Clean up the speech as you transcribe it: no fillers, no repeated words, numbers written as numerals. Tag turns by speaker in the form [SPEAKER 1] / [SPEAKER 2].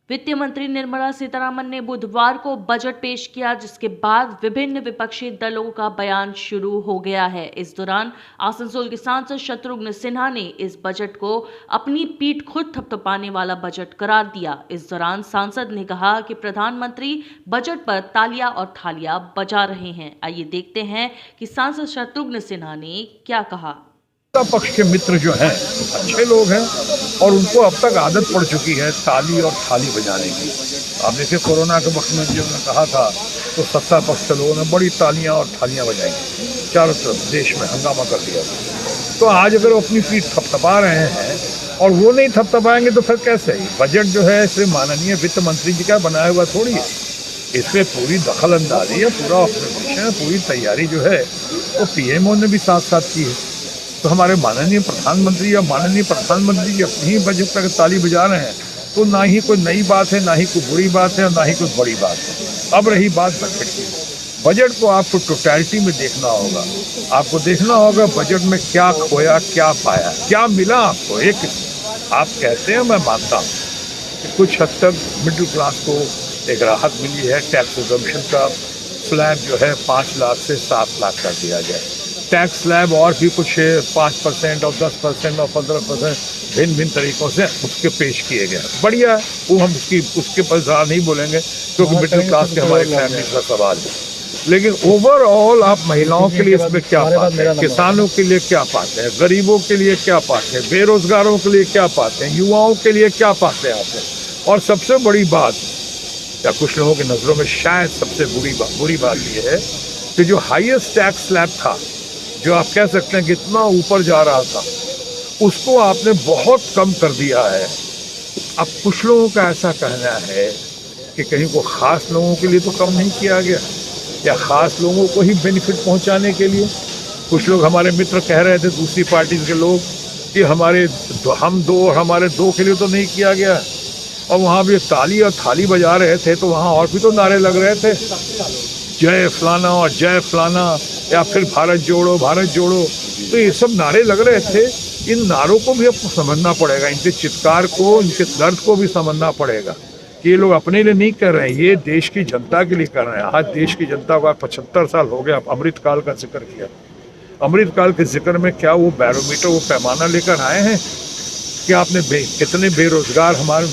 [SPEAKER 1] वित्त मंत्री निर्मला सीतारमण ने बुधवार को बजट पेश किया, जिसके बाद विभिन्न विपक्षी दलों का बयान शुरू हो गया है। इस दौरान आसनसोल के सांसद शत्रुघ्न सिन्हा ने इस बजट को अपनी पीठ खुद थपथपाने वाला बजट करार दिया। इस दौरान सांसद ने कहा कि प्रधानमंत्री बजट पर तालियां और थालियां बजा रहे हैं। आइए देखते हैं कि सांसद शत्रुघ्न सिन्हा ने क्या कहा।
[SPEAKER 2] पक्ष के मित्र जो हैं अच्छे लोग हैं और उनको अब तक आदत पड़ चुकी है ताली और थाली बजाने की। आप देखिए कोरोना के वक्त में जो उन्होंने कहा था तो सत्ता पक्ष के लोगों ने बड़ी तालियां और थालियां बजाई, चारों तरफ देश में हंगामा कर दिया। तो आज अगर वो अपनी पीठ थपथपा रहे हैं और वो नहीं थपथपाएंगे तो फिर कैसे? बजट जो है सिर्फ माननीय वित्त मंत्री जी का बनाया हुआ थोड़ी है, इसमें पूरी दखल अंदाजी है, पूरा ऑपरेशन है, पूरी तैयारी जो है वो पीएमओ ने भी साथ साथ की है। तो हमारे माननीय प्रधानमंत्री या माननीय प्रधानमंत्री जी अपनी ही बजट तक ताली बजा रहे हैं, तो ना ही कोई नई बात है, ना ही कोई बुरी बात है, ना ही कोई बड़ी बात है। अब रही बात बजट की, बजट को आपको टोटलिटी में देखना होगा। आपको देखना होगा बजट में क्या खोया, क्या पाया, क्या मिला आपको। एक आप कहते हैं, मैं मानता हूँ कि कुछ हद तक मिडिल क्लास को एक राहत मिली है। टैक्स एग्जम्पशन का स्लैब जो है 5 लाख से 7 लाख कर दिया जाए। टैक्स स्लैब और भी कुछ 5% और 10% और 15% भिन्न भिन्न तरीकों से उसके पेश किए गए। बढ़िया, वो हम उसके पर ज़्यादा नहीं बोलेंगे क्योंकि मिडिल क्लास के हमारे फैमिली का सवाल है। लेकिन ओवरऑल आप महिलाओं के लिए इसमें क्या पाते हैं, किसानों के लिए क्या पाते हैं, गरीबों के लिए क्या पाते हैं, बेरोजगारों के लिए क्या पाते हैं, युवाओं के लिए क्या पाते हैं आप। और सबसे बड़ी बात या कुछ लोगों की नज़रों में शायद सबसे बुरी बात यह है कि जो हाईएस्ट टैक्स स्लैब था, जो आप कह सकते हैं कि इतना ऊपर जा रहा था, उसको आपने बहुत कम कर दिया है। अब कुछ लोगों का ऐसा कहना है कि कहीं को ख़ास लोगों के लिए तो कम नहीं किया गया, या ख़ास लोगों को ही बेनिफिट पहुंचाने के लिए। कुछ लोग हमारे मित्र कह रहे थे, दूसरी पार्टी के लोग, कि हम दो और हमारे दो के लिए तो नहीं किया गया। और वहाँ भी ताली और थाली बजा रहे थे तो वहाँ और भी तो नारे लग रहे थे, जय फलाना और जय फलाना, या फिर भारत जोड़ो भारत जोड़ो। तो ये सब नारे लग रहे थे। इन नारों को भी आपको समझना पड़ेगा, इनके चित्कार को, इनके दर्द को भी समझना पड़ेगा कि ये लोग अपने लिए नहीं कर रहे हैं, ये देश की जनता के लिए कर रहे हैं। आज देश की जनता को 75 साल हो गया। अमृतकाल का जिक्र किया, अमृतकाल के जिक्र में क्या वो बैरोमीटर, वो पैमाना लेकर आए हैं कि आपने कितने बेरोजगार हमारे